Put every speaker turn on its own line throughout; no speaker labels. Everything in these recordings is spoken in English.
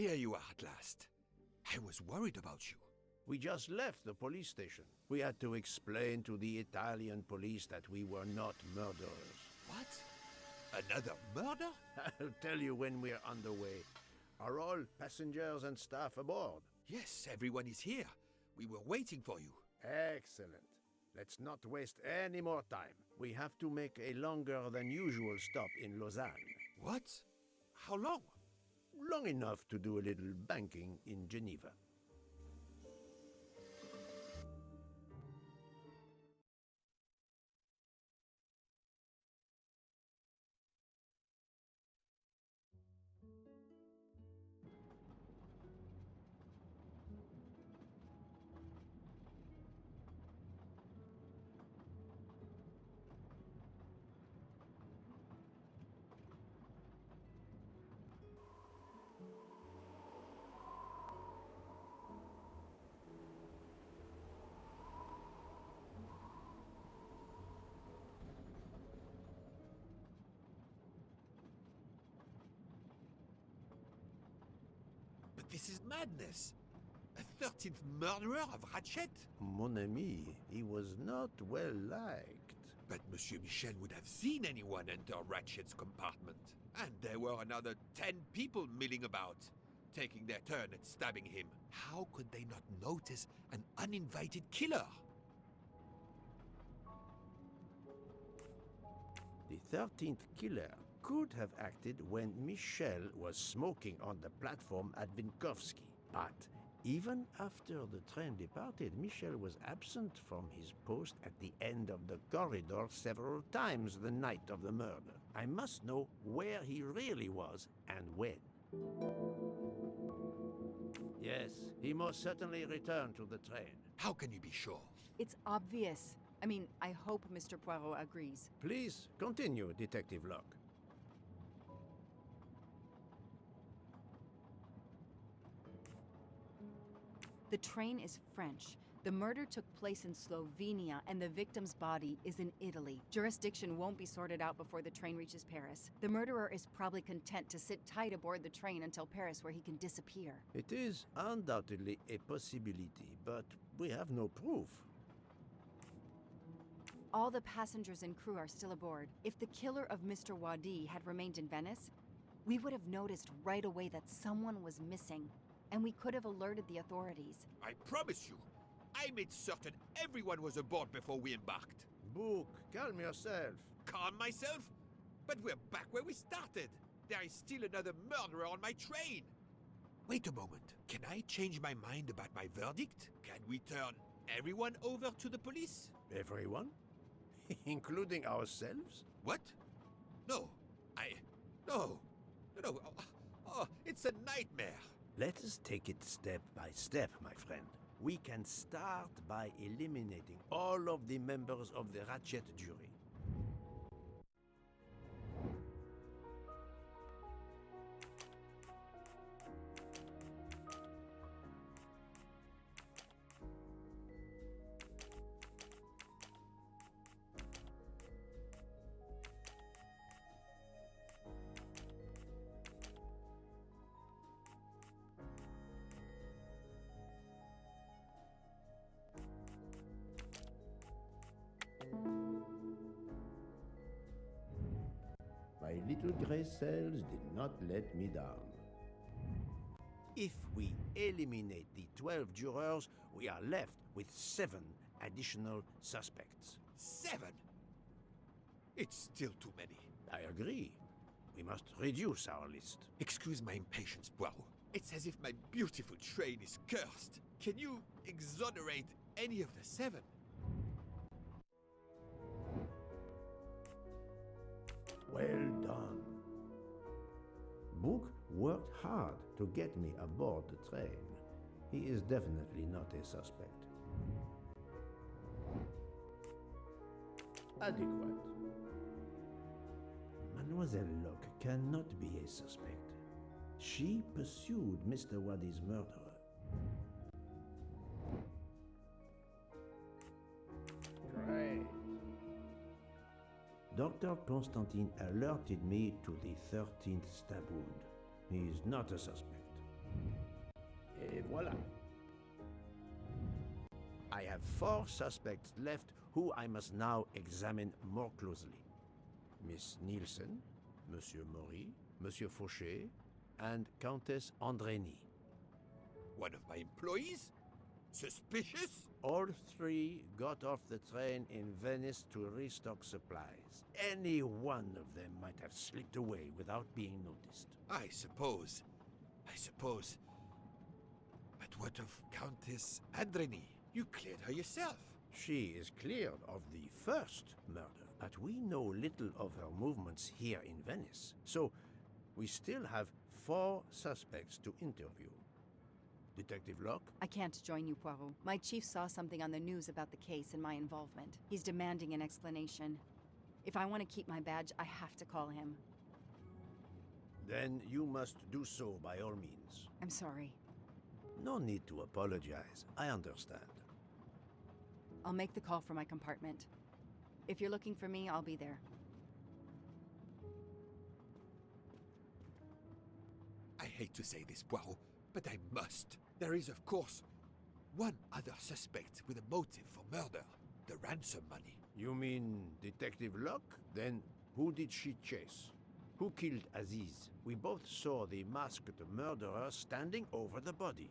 Here you are at last. I was worried about you.
We just left the police station. We had to explain to the Italian police that we were not murderers.
What? Another murder?
I'll tell you when we're underway. Are all passengers and staff aboard?
Yes, everyone is here. We were waiting for you.
Excellent. Let's not waste any more time. We have to make a longer than usual stop in Lausanne.
What? How long?
Long enough to do a little banking in Geneva.
But this is madness. A 13th murderer of Ratchet?
Mon ami, he was not well liked.
But Monsieur Michel would have seen anyone enter Ratchet's compartment. And there were another 10 people milling about, taking their turn at stabbing him. How could they not notice an uninvited killer?
The 13th killer could have acted when Michel was smoking on the platform at Vinkovsky. But even after the train departed, Michel was absent from his post at the end of the corridor several times the night of the murder. I must know where he really was and when. Yes, he most certainly returned to the train.
How can you be sure?
It's obvious. I mean, I hope Mr. Poirot agrees.
Please continue, Detective Locke.
The train is French. The murder took place in Slovenia, and the victim's body is in Italy. Jurisdiction won't be sorted out before the train reaches Paris. The murderer is probably content to sit tight aboard the train until Paris, where he can disappear.
It is undoubtedly a possibility, but we have no proof.
All the passengers and crew are still aboard. If the killer of Mr. Wadi had remained in Venice, we would have noticed right away that someone was missing, and we could have alerted the authorities.
I promise you, I made certain everyone was aboard before we embarked.
Book, calm yourself.
Calm myself? But we're back where we started. There is still another murderer on my train. Wait a moment. Can I change my mind about my verdict? Can we turn everyone over to the police?
Everyone? Including ourselves?
What? No. No. Oh, it's a nightmare.
Let us take it step by step, my friend. We can start by eliminating all of the members of the Ratchet jury. My little gray cells did not let me down. If we eliminate the 12 jurors, we are left with 7 additional suspects.
7? It's still too many.
I agree. We must reduce our list.
Excuse my impatience, Poirot. It's as if my beautiful train is cursed. Can you exonerate any of the 7?
Well done. Book worked hard to get me aboard the train. He is definitely not a suspect. Adequate. Mademoiselle Locke cannot be a suspect. She pursued Mr. Wadi's murderer. Great. Dr. Constantine alerted me to the 13th stab wound. He is not a suspect. Et voilà. I have 4 suspects left who I must now examine more closely. Miss Nielsen, Monsieur Maury, Monsieur Fauché, and Countess Andrény.
One of my employees? Suspicious?
All 3 got off the train in Venice to restock supplies. Any one of them might have slipped away without being noticed.
I suppose. But what of Countess Andrény? You cleared her yourself.
She is cleared of the first murder, but we know little of her movements here in Venice. So, we still have 4 suspects to interview. Detective Locke?
I can't join you, Poirot. My chief saw something on the news about the case and my involvement. He's demanding an explanation. If I want to keep my badge, I have to call him.
Then you must do so by all means.
I'm sorry.
No need to apologize. I understand.
I'll make the call for my compartment. If you're looking for me, I'll be there.
I hate to say this, Poirot, but I must. There is, of course, one other suspect with a motive for murder. The ransom money.
You mean Detective Locke? Then who did she chase? Who killed Aziz? We both saw the masked murderer standing over the body.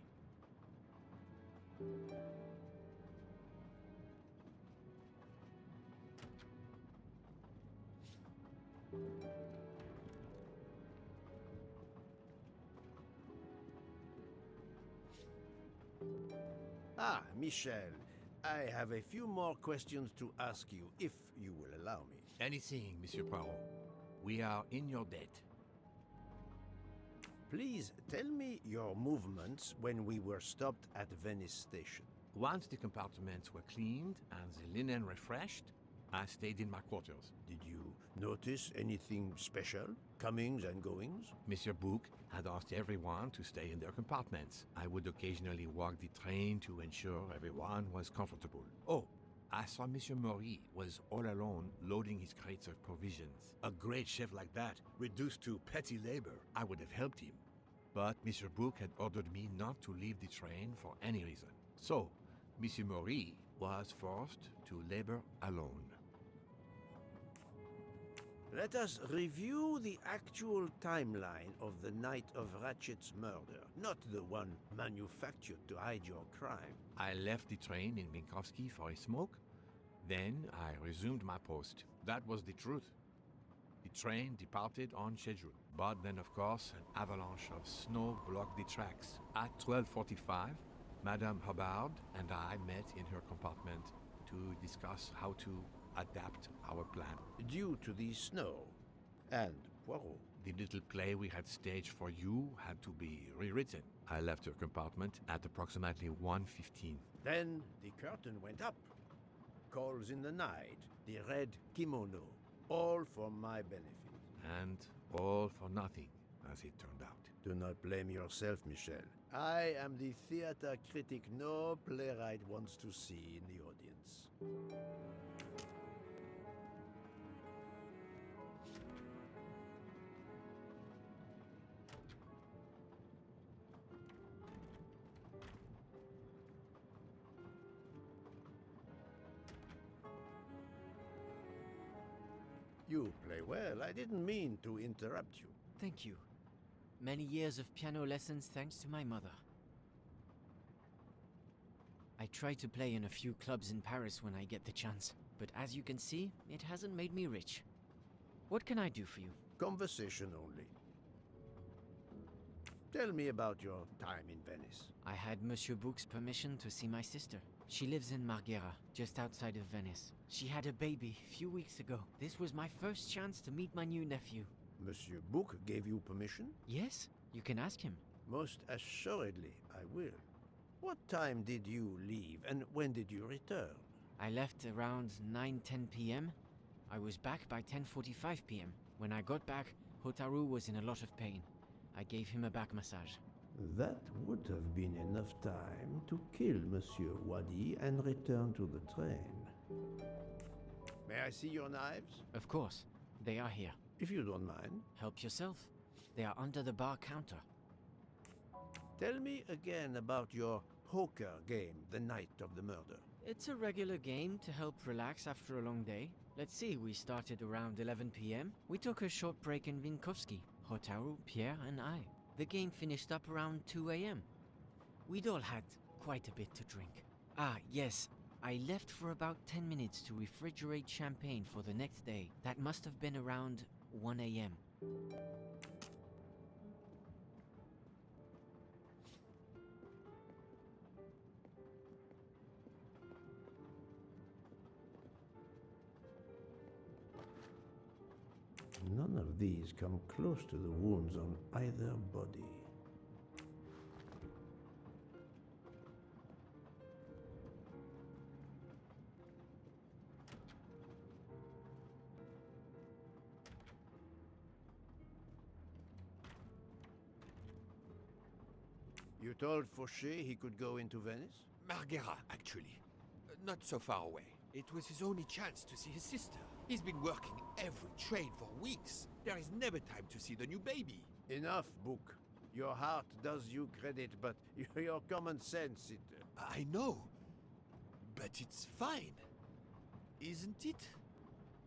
Ah, Michel, I have a few more questions to ask you, if you will allow me.
Anything, Monsieur Poirot. We are in your debt.
Please tell me your movements when we were stopped at Venice Station.
Once the compartments were cleaned and the linen refreshed, I stayed in my quarters.
Did you notice anything special? Comings and goings?
Monsieur Bouc had asked everyone to stay in their compartments. I would occasionally walk the train to ensure everyone was comfortable. Oh, I saw Monsieur Maury was all alone loading his crates of provisions. A great chef like that, reduced to petty labor, I would have helped him. But Monsieur Bouc had ordered me not to leave the train for any reason. So, Monsieur Maury was forced to labor alone.
Let us review the actual timeline of the night of Ratchet's murder, not the one manufactured to hide your crime.
I left the train in Minkowski for a smoke. Then I resumed my post. That was the truth. The train departed on schedule. But then, of course, an avalanche of snow blocked the tracks. At 12:45, Madame Hubbard and I met in her compartment to discuss how to adapt our plan.
Due to the snow and Poirot.
The little play we had staged for you had to be rewritten. I left her compartment at approximately 1:15.
Then the curtain went up. Calls in the night, the red kimono, all for my benefit.
And all for nothing, as it turned out.
Do not blame yourself, Michel. I am the theater critic no playwright wants to see in the audience. You play well. I didn't mean to interrupt you.
Thank you. Many years of piano lessons thanks to my mother. I try to play in a few clubs in Paris when I get the chance, but as you can see, it hasn't made me rich. What can I do for you?
Conversation only. Tell me about your time in Venice.
I had Monsieur Bouc's permission to see my sister. She lives in Marghera, just outside of Venice. She had a baby a few weeks ago. This was my first chance to meet my new nephew.
Monsieur Bouc gave you permission?
Yes, you can ask him.
Most assuredly, I will. What time did you leave and when did you return?
I left around 9:10 p.m. I was back by 10:45 p.m. When I got back, Hotaru was in a lot of pain. I gave him a back massage.
That would have been enough time to kill Monsieur Wadi and return to the train. May I see your knives?
Of course, they are here.
If you don't mind.
Help yourself. They are under the bar counter.
Tell me again about your poker game the night of the murder.
It's a regular game to help relax after a long day. Let's see, we started around 11 p.m. We took a short break in Vinkovsky, Hotaru, Pierre, and I. The game finished up around 2 a.m. We'd all had quite a bit to drink. Ah, yes, I left for about 10 minutes to refrigerate champagne for the next day. That must have been around 1 a.m.
None of these come close to the wounds on either body. You told Fauché he could go into Venice?
Marghera, actually. Not so far away. It was his only chance to see his sister. He's been working every train for weeks. There is never time to see the new baby.
Enough, Book. Your heart does you credit, but your common sense,
I know. But it's fine. Isn't it?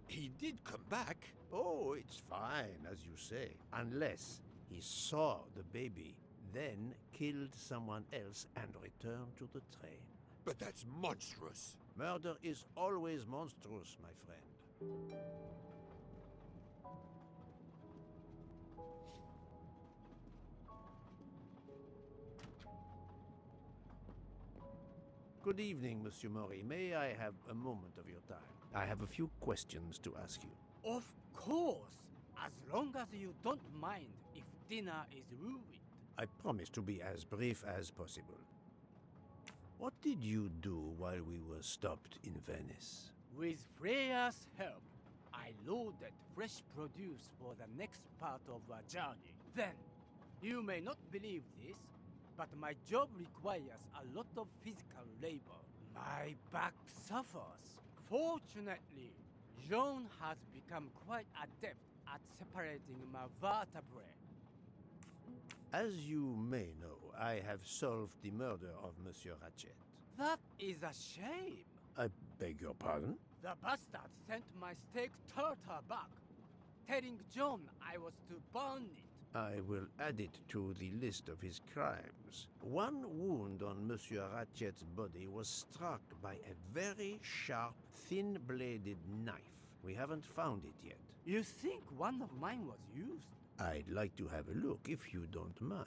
He did come back.
Oh, it's fine, as you say. Unless he saw the baby, then killed someone else and returned to the train.
But that's monstrous.
Murder is always monstrous, my friend. Good evening, Monsieur Mori. May I have a moment of your time? I have a few questions to ask you.
Of course, as long as you don't mind if dinner is ruined.
I promise to be as brief as possible. What did you do while we were stopped in Venice?
With Freya's help, I loaded fresh produce for the next part of our journey. Then, you may not believe this, but my job requires a lot of physical labor. My back suffers. Fortunately, Jean has become quite adept at separating my vertebrae.
As you may know, I have solved the murder of Monsieur Ratchet.
That is a shame.
I beg your pardon?
The bastard sent my steak tartar back, telling John I was to burn it.
I will add it to the list of his crimes. One wound on Monsieur Ratchet's body was struck by a very sharp, thin-bladed knife. We haven't found it yet.
You think one of mine was used?
I'd like to have a look if you don't mind.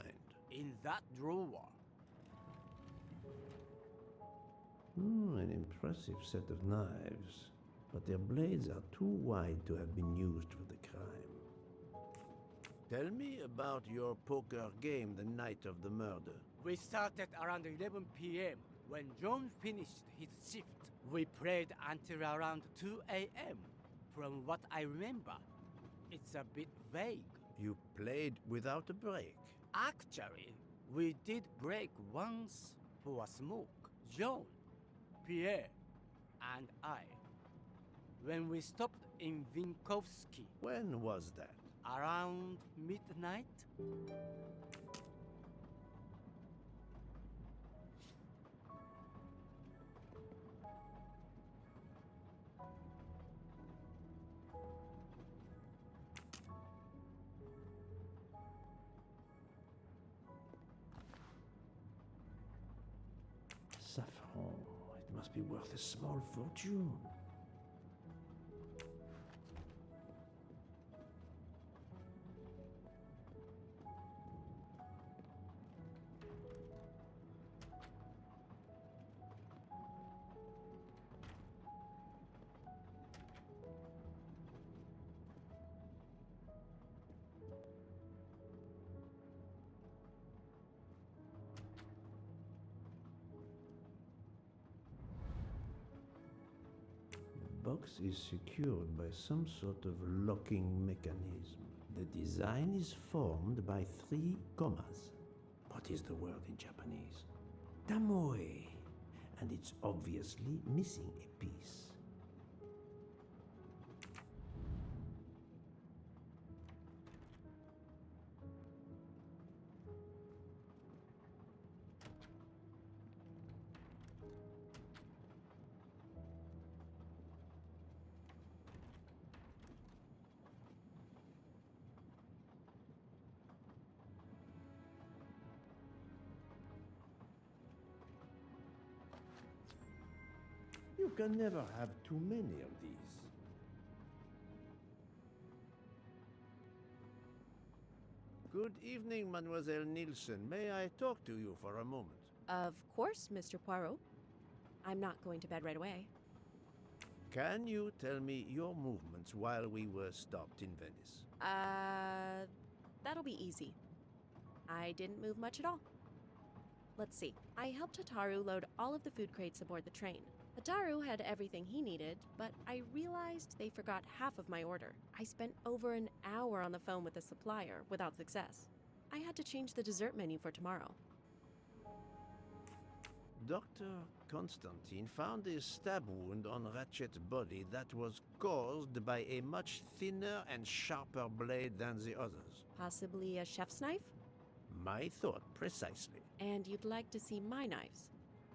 In that drawer.
An impressive set of knives, but their blades are too wide to have been used for the crime. Tell me about your poker game the night of the murder.
We started around 11 p.m. When John finished his shift. We played until around 2 a.m. From what I remember, it's a bit vague.
You played without a break.
Actually, we did break once for a smoke. John, Pierre, and I. When we stopped in Vinkovsky.
When was that?
Around midnight?
Saffron. It must be worth a small fortune. The box is secured by some sort of locking mechanism. The design is formed by 3 commas. What is the word in Japanese? Tamoe. And it's obviously missing a piece. can never have too many of these. Good evening, Mademoiselle Nielsen. May I talk to you for a moment?
Of course, Mr. Poirot. I'm not going to bed right away.
Can you tell me your movements while we were stopped in Venice?
That'll be easy. I didn't move much at all. Let's see. I helped Hataru load all of the food crates aboard the train. Hataru had everything he needed, but I realized they forgot half of my order. I spent over an hour on the phone with the supplier without success. I had to change the dessert menu for tomorrow.
Dr. Constantine found a stab wound on Ratchet's body that was caused by a much thinner and sharper blade than the others.
Possibly a chef's knife?
My thought precisely.
And you'd like to see my knives?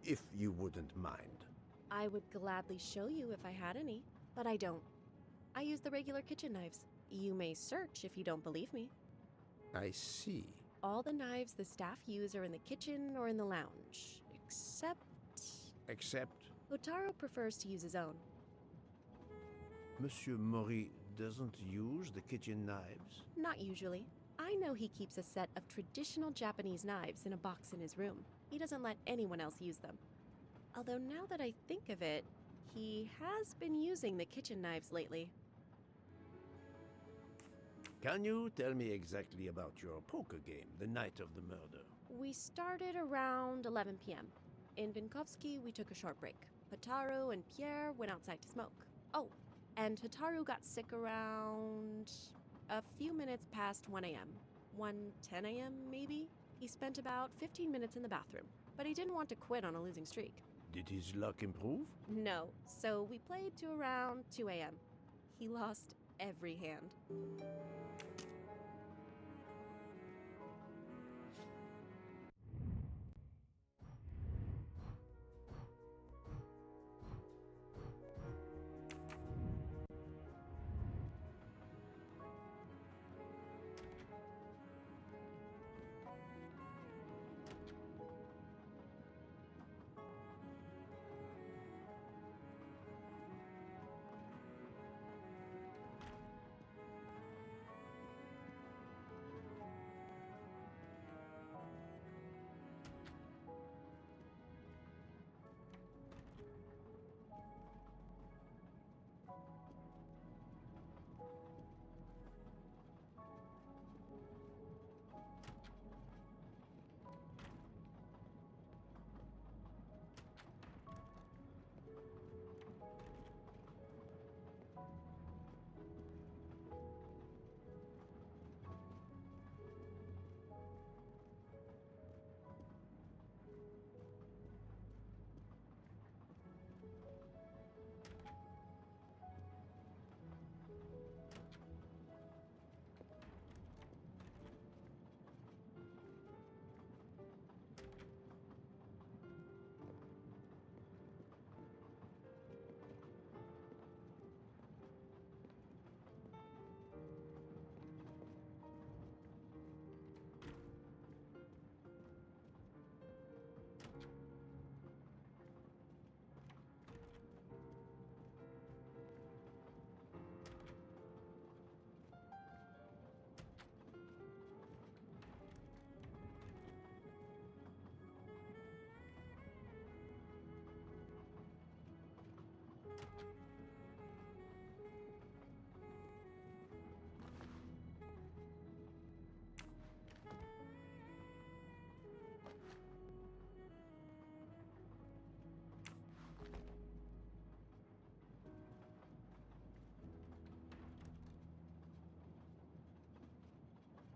If you wouldn't mind.
I would gladly show you if I had any, but I don't. I use the regular kitchen knives. You may search if you don't believe me.
I see.
All the knives the staff use are in the kitchen or in the lounge, except...
Except?
Hotaro prefers to use his own.
Monsieur Mori doesn't use the kitchen knives?
Not usually. I know he keeps a set of traditional Japanese knives in a box in his room. He doesn't let anyone else use them. Although now that I think of it, he has been using the kitchen knives lately.
Can you tell me exactly about your poker game the night of the murder?
We started around 11 p.m. In Vinkovsky, we took a short break. Hataru and Pierre went outside to smoke. Oh, and Hataru got sick around a few minutes past 1 a.m. 1:10 a.m. maybe? He spent about 15 minutes in the bathroom, but he didn't want to quit on a losing streak.
Did his luck improve?
No, so we played to around 2 a.m. He lost every hand.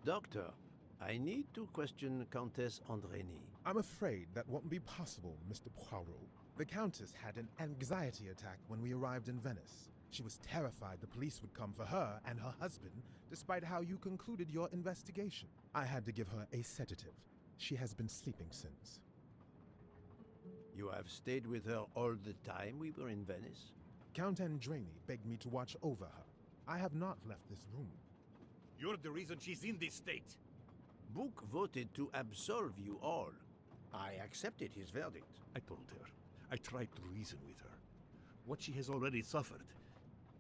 Doctor, I need to question Countess Andreni.
I'm afraid that won't be possible, Mr. Poirot. The Countess had an anxiety attack when we arrived in Venice. She was terrified the police would come for her and her husband, despite how you concluded your investigation. I had to give her a sedative. She has been sleeping since.
You have stayed with her all the time we were in Venice?
Count Andreni begged me to watch over her. I have not left this room.
You're the reason she's in this state.
Book voted to absolve you all. I accepted his verdict.
I told her. I tried to reason with her.
what she has already suffered,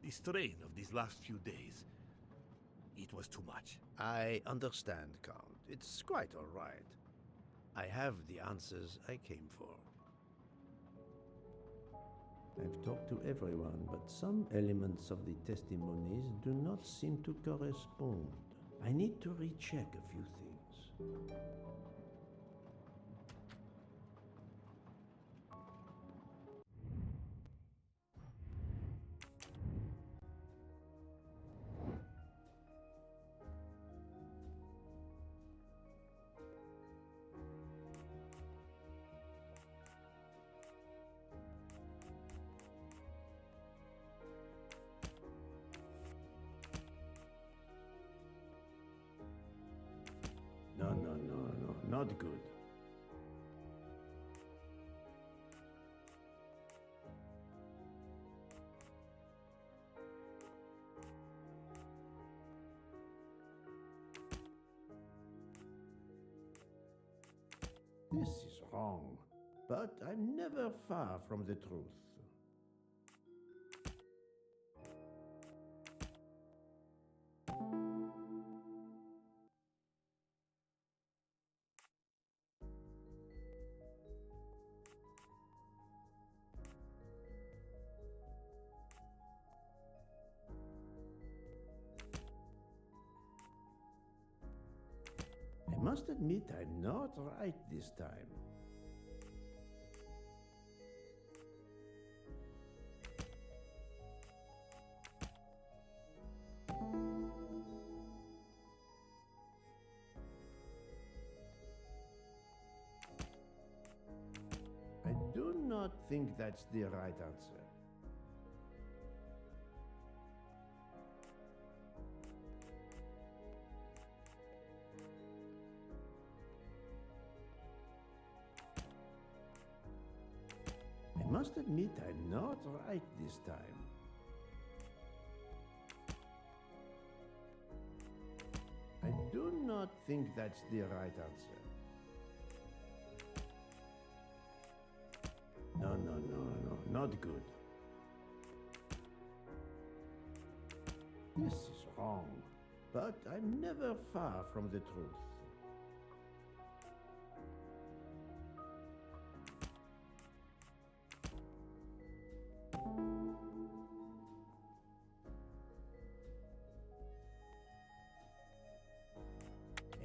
the strain of these last few days, it was too much.
I understand, Count. It's quite all right. I have the answers I came for. I've talked to everyone, but some elements of the testimonies do not seem to correspond. I need to recheck a few things. No, not good. This is wrong, but I'm never far from the truth. I must admit I'm not right this time. I do not think that's the right answer. I must admit I'm not right this time. I do not think that's the right answer. No, not good. This is wrong, but I'm never far from the truth.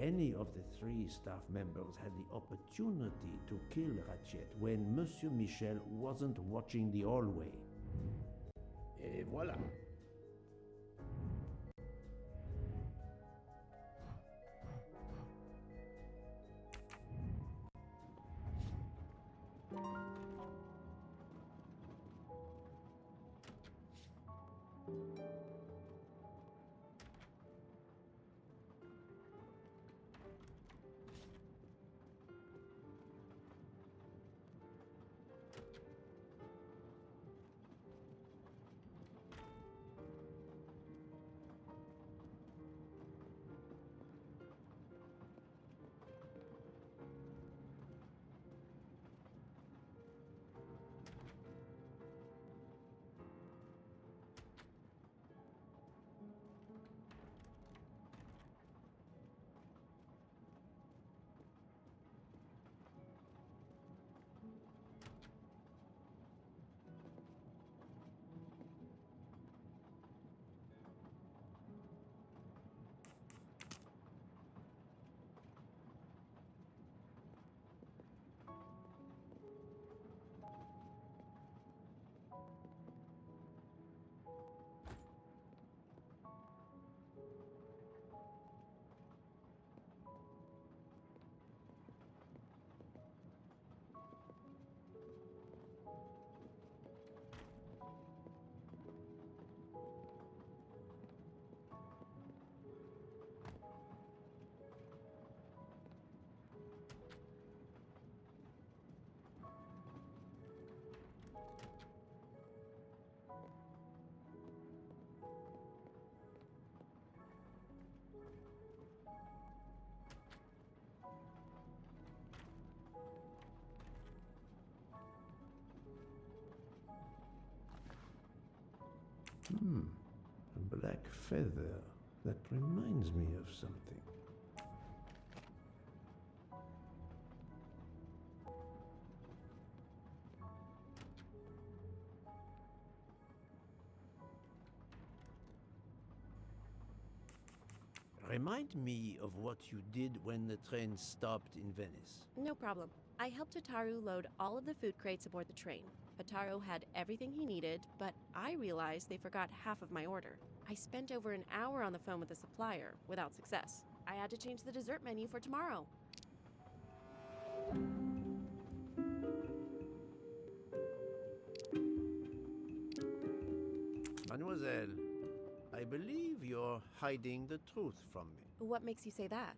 Any of the three staff members had the opportunity to kill Ratchet when Monsieur Michel wasn't watching the hallway. Et voilà. black feather. That reminds me of something. Remind me of what you did when the train stopped in Venice.
No problem. I helped Hotaru load all of the food crates aboard the train. Hotaru had everything he needed, but I realized they forgot half of my order. I spent over an hour on the phone with the supplier, without success. I had to change the dessert menu for tomorrow.
Mademoiselle, I believe you're hiding the truth from me.
What makes you say that?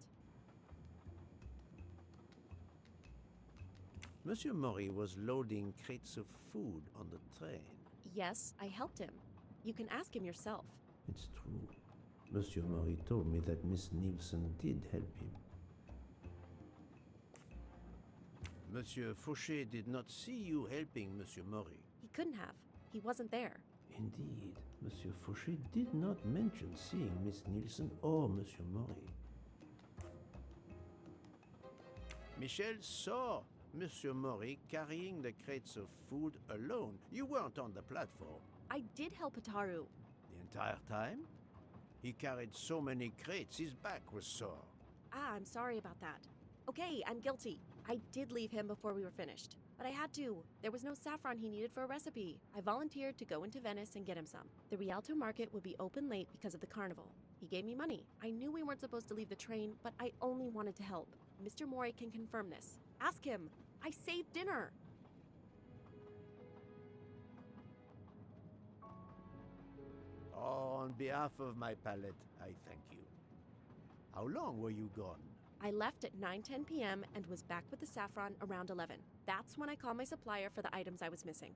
Monsieur Mori was loading crates of food on the train.
Yes, I helped him. You can ask him yourself.
It's true. Monsieur Mori told me that Miss Nielsen did help him. Monsieur Fauché did not see you helping Monsieur Mori.
He couldn't have. He wasn't there.
Indeed, Monsieur Fauché did not mention seeing Miss Nielsen or Monsieur Mori. Michel saw Monsieur Mori carrying the crates of food alone. You weren't on the platform.
I did help Hotaru.
The entire time? He carried so many crates, his back was sore.
I'm sorry about that. Okay, I'm guilty. I did leave him before we were finished. But I had to. There was no saffron he needed for a recipe. I volunteered to go into Venice and get him some. The Rialto market would be open late because of the carnival. He gave me money. I knew we weren't supposed to leave the train, but I only wanted to help. Mr. Mori can confirm this. Ask him. I saved dinner.
On behalf of my palate, I thank you. How long were you gone?
I left at 9:10 p.m. and was back with the saffron around 11. That's when I called my supplier for the items I was missing.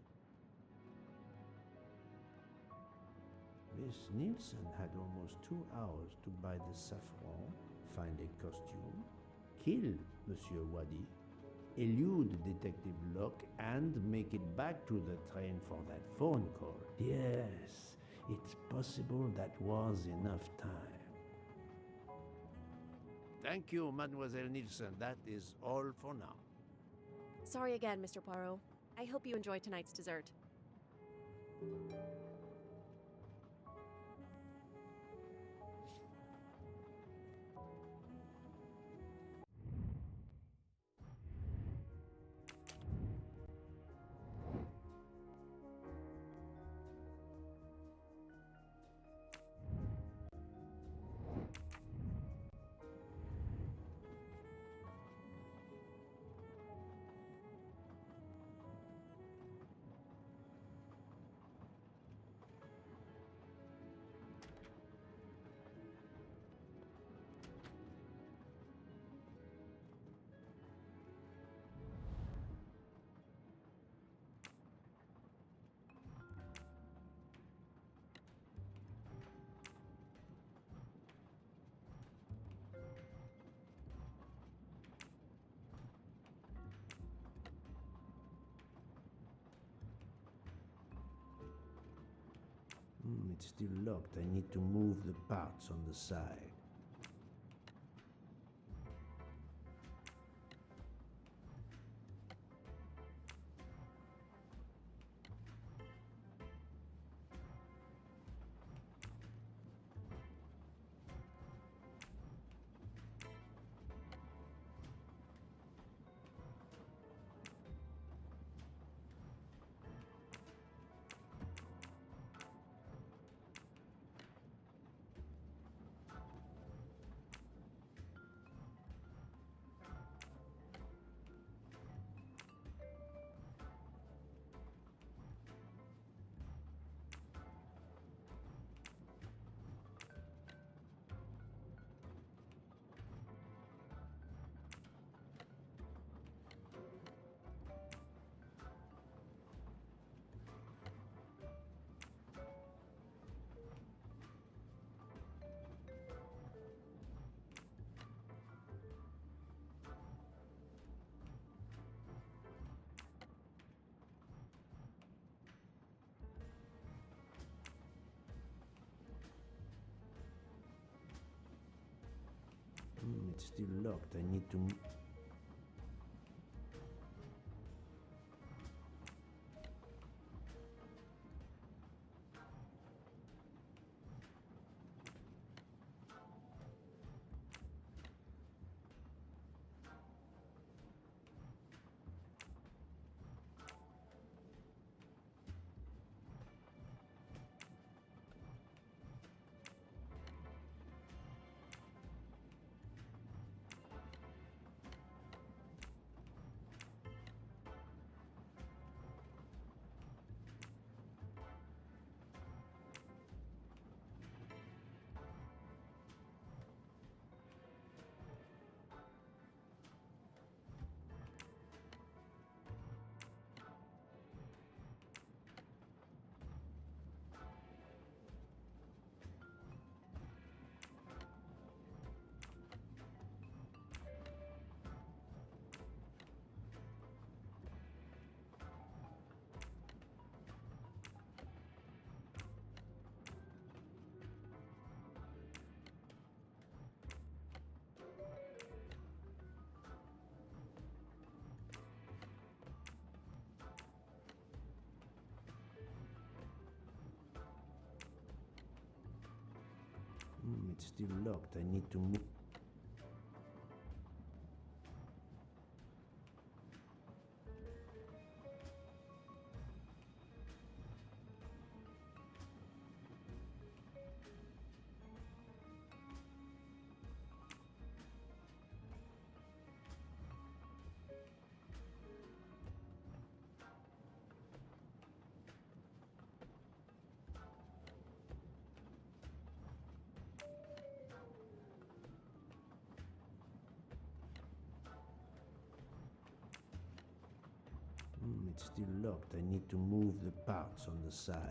Miss Nielsen had almost 2 hours to buy the saffron, find a costume, kill Monsieur Wadi, elude Detective Locke, and make it back to the train for that phone call. Yes, it's possible that was enough time. Thank you, Mademoiselle Nielsen. That is all for now.
Sorry again, Mr. Poirot. I hope you enjoy tonight's dessert.
It's still locked. I need to move the parts on the side. It's still locked. I need to... It's still locked. I need to move... It's still locked. I need to move the parts on the side.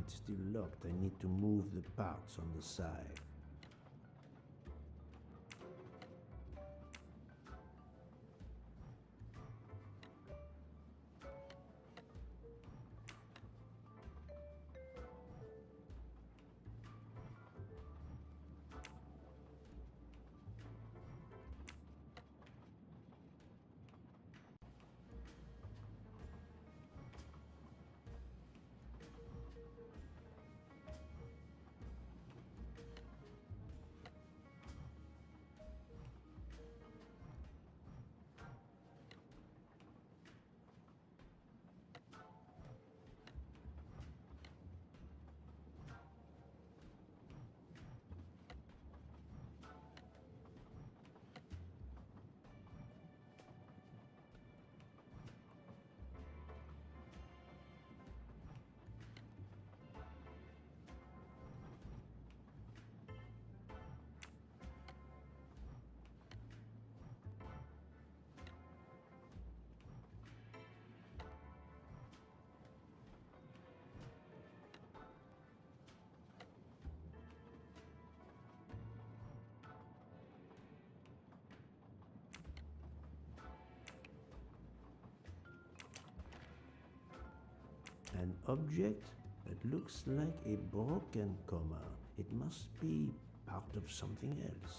It's still locked. I need to move the parts on the side. An object that looks like a broken comma. It must be part of something else.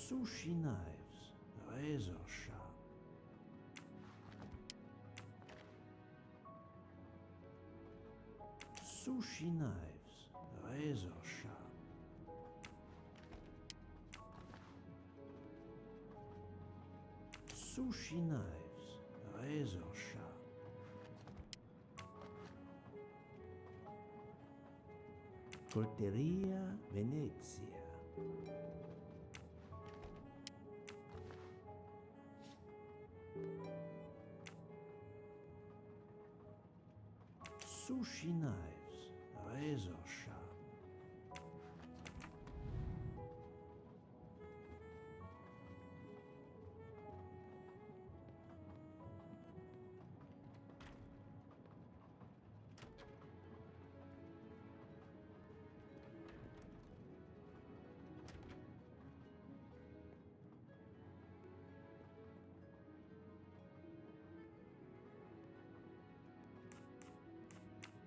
Sushi knives, razor sharp. Sushi knives, razor sharp. Sushi knives, razor sharp. Colteria Venezia. Sushi knives, razor sharp.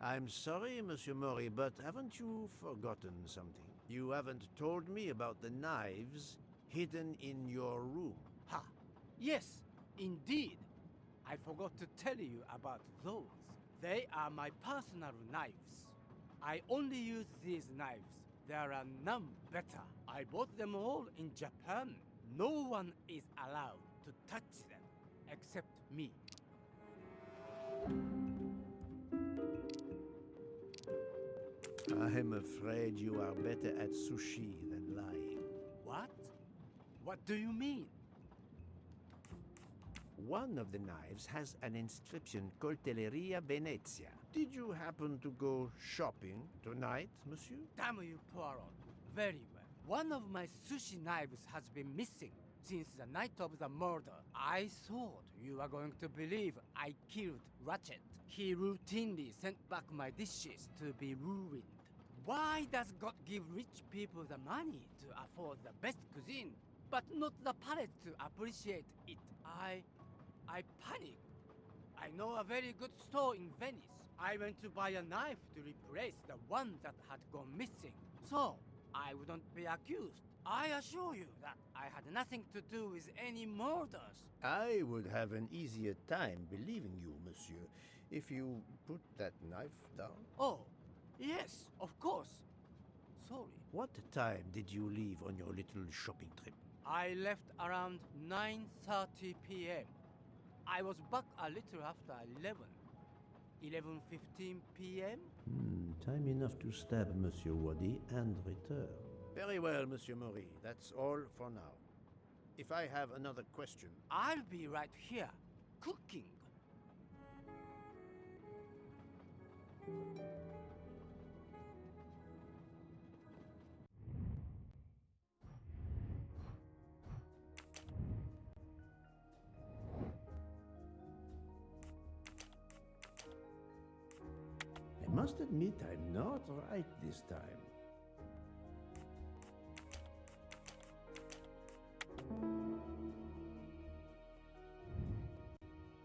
I'm sorry, Monsieur Mori, but haven't you forgotten something? You haven't told me about the knives hidden in your room.
Ha! Yes, indeed. I forgot to tell you about those. They are my personal knives. I only use these knives. There are none better. I bought them all in Japan. No one is allowed to touch them except me.
I'm afraid you are better at sushi than lying.
What? What do you mean?
One of the knives has an inscription, Coltelleria Venezia. Did you happen to go shopping tonight, monsieur?
Damn you, Poirot. Very well. One of my sushi knives has been missing since the night of the murder. I thought you were going to believe I killed Ratchet. He routinely sent back my dishes to be ruined. Why does God give rich people the money to afford the best cuisine, but not the palate to appreciate it? I panicked. I know a very good store in Venice. I went to buy a knife to replace the one that had gone missing, so I wouldn't be accused. I assure you that I had nothing to do with any murders.
I would have an easier time believing you, monsieur, if you put that knife down.
Oh, yes, of course. Sorry.
What time did you leave on your little shopping trip?
I left around 9:30 p.m. I was back a little after 11. 11:15 p.m.?
Time enough to stab Monsieur Wadi and return. Very well, Monsieur Mori. That's all for now. If I have another question...
I'll be right here, cooking.
I must admit I'm not right this time.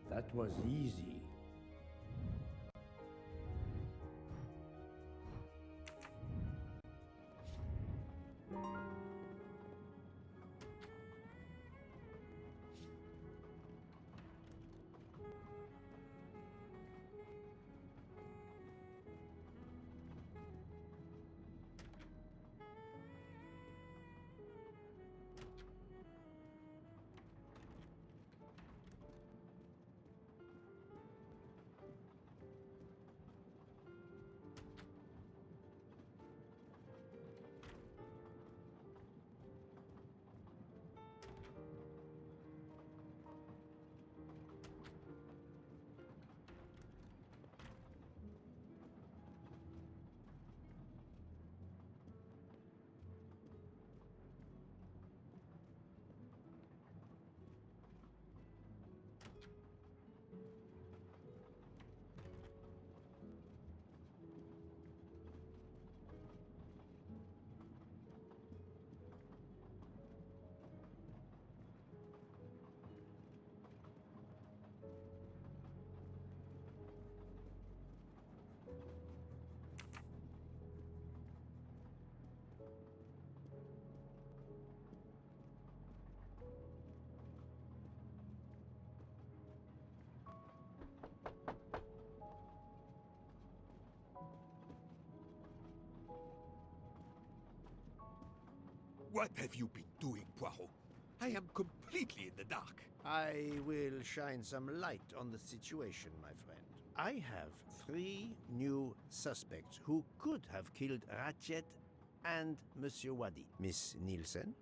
That was easy.
What have you been doing, Poirot? I am completely in the dark.
I will shine some light on the situation, my friend. I have 3 new suspects who could have killed Ratchet and Monsieur Wadi. Miss Nielsen,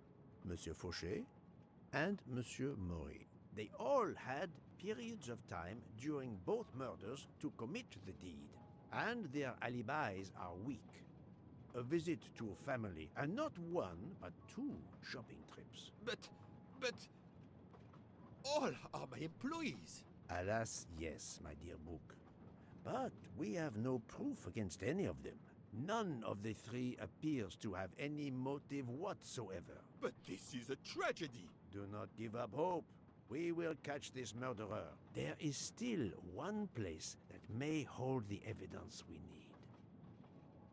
Monsieur Fauché, and Monsieur Maury. They all had periods of time during both murders to commit the deed, and their alibis are weak. A visit to a family, and not 1, but 2 shopping trips.
But all are my employees.
Alas, yes, my dear Book. But we have no proof against any of them. None of the 3 appears to have any motive whatsoever.
But this is a tragedy.
Do not give up hope. We will catch this murderer. There is still one place that may hold the evidence we need.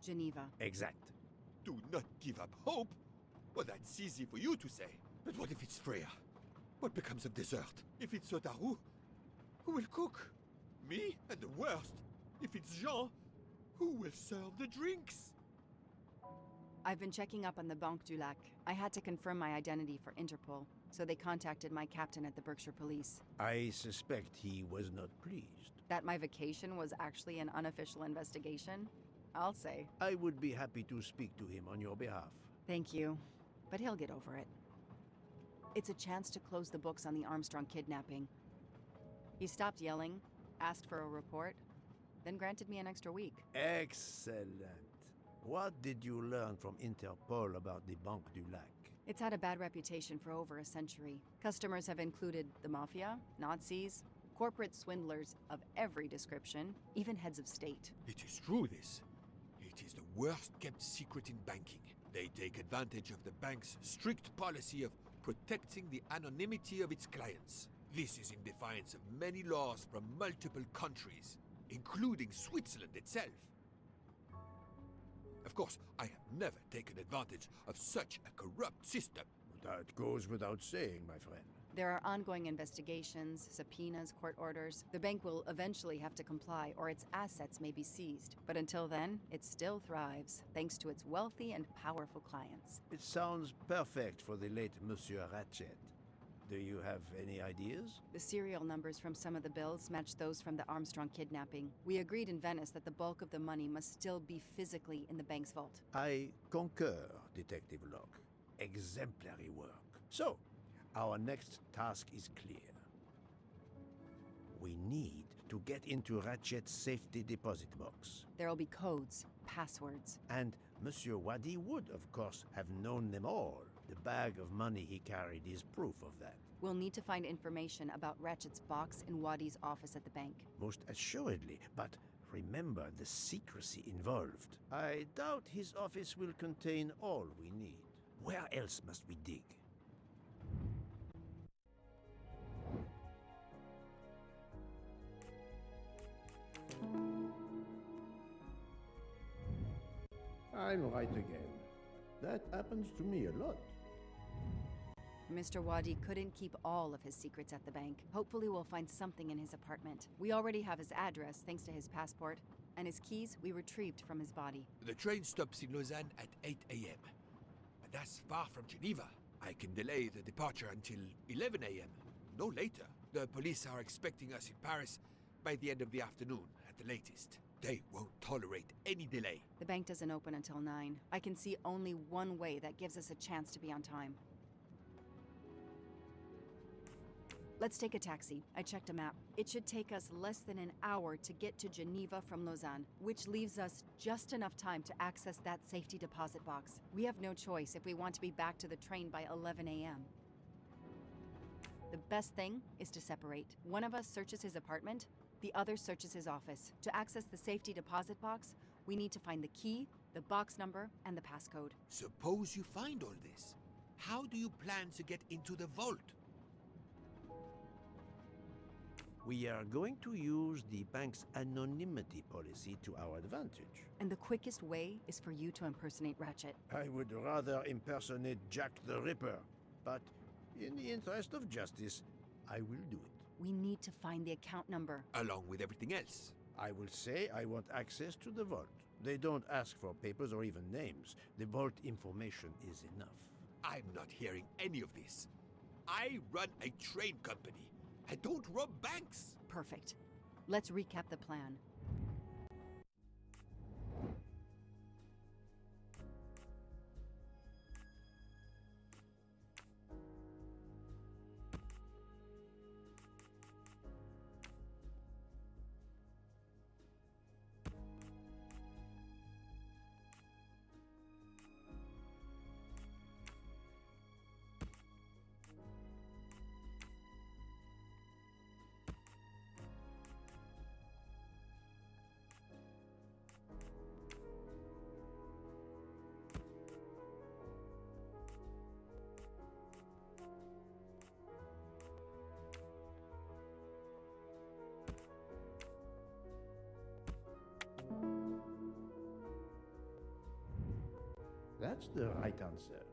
Geneva.
Exact.
Do not give up hope? Well, that's easy for you to say. But what if it's Freya? What becomes of dessert? If it's Sotaru, who will cook? Me? And the worst, if it's Jean, who will serve the drinks?
I've been checking up on the Banque du Lac. I had to confirm my identity for Interpol, so they contacted my captain at the Berkshire Police.
I suspect he was not pleased.
That my vacation was actually an unofficial investigation? I'll say.
I would be happy to speak to him on your behalf.
Thank you, but he'll get over it. It's a chance to close the books on the Armstrong kidnapping. He stopped yelling, asked for a report, then granted me an extra week.
Excellent. What did you learn from Interpol about the Banque du Lac?
It's had a bad reputation for over a century. Customers have included the mafia, Nazis, corporate swindlers of every description, even heads of state.
It is true, this. It is the worst kept secret in banking. They take advantage of the bank's strict policy of protecting the anonymity of its clients. This is in defiance of many laws from multiple countries, including Switzerland itself. Of course, I have never taken advantage of such a corrupt system.
That goes without saying, my friend.
There are ongoing investigations, subpoenas, court orders. The bank will eventually have to comply, or its assets may be seized. But until then, it still thrives, thanks to its wealthy and powerful clients.
It sounds perfect for the late Monsieur Ratchet. Do you have any ideas?
The serial numbers from some of the bills match those from the Armstrong kidnapping. We agreed in Venice that the bulk of the money must still be physically in the bank's vault.
I concur, Detective Locke. Exemplary work. So, our next task is clear. We need to get into Ratchet's safety deposit box.
There will be codes, passwords.
And Monsieur Wadi would, of course, have known them all. The bag of money he carried is proof of that.
We'll need to find information about Ratchet's box in Wadi's office at the bank.
Most assuredly, but remember the secrecy involved. I doubt his office will contain all we need. Where else must we dig? I'm right again. That happens to me a lot.
Mr. Wadi couldn't keep all of his secrets at the bank. Hopefully we'll find something in his apartment. We already have his address thanks to his passport, and his keys we retrieved from his body.
The train stops in Lausanne at 8 a.m. But that's far from Geneva. I can delay the departure until 11 a.m., no later. The police are expecting us in Paris by the end of the afternoon at the latest. They won't tolerate any delay.
The bank doesn't open until 9. I can see only one way that gives us a chance to be on time. Let's take a taxi. I checked a map. It should take us less than an hour to get to Geneva from Lausanne, which leaves us just enough time to access that safety deposit box. We have no choice if we want to be back to the train by 11 a.m. The best thing is to separate. One of us searches his apartment, the other searches his office. To access the safety deposit box, we need to find the key, the box number, and the passcode.
Suppose you find all this. How do you plan to get into the vault?
We are going to use the bank's anonymity policy to our advantage.
And the quickest way is for you to impersonate Ratchet.
I would rather impersonate Jack the Ripper, but in the interest of justice, I will do it.
We need to find the account number.
Along with everything else.
I will say I want access to the vault. They don't ask for papers or even names. The vault information is enough.
I'm not hearing any of this. I run a train company. I don't rob banks.
Perfect. Let's recap the plan.
That's the right answer.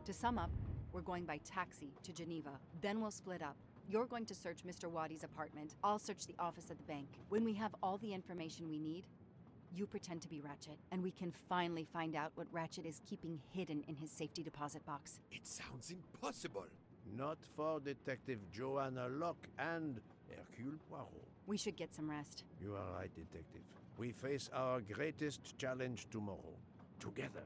To sum up, we're going by taxi to Geneva. Then we'll split up. You're going to search Mr. Wadi's apartment. I'll search the office at the bank. When we have all the information we need, you pretend to be Ratchet, and we can finally find out what Ratchet is keeping hidden in his safety deposit box.
It sounds impossible.
Not for Detective Joanna Locke and Hercule Poirot.
We should get some rest.
You are right, Detective. We face our greatest challenge tomorrow. Together.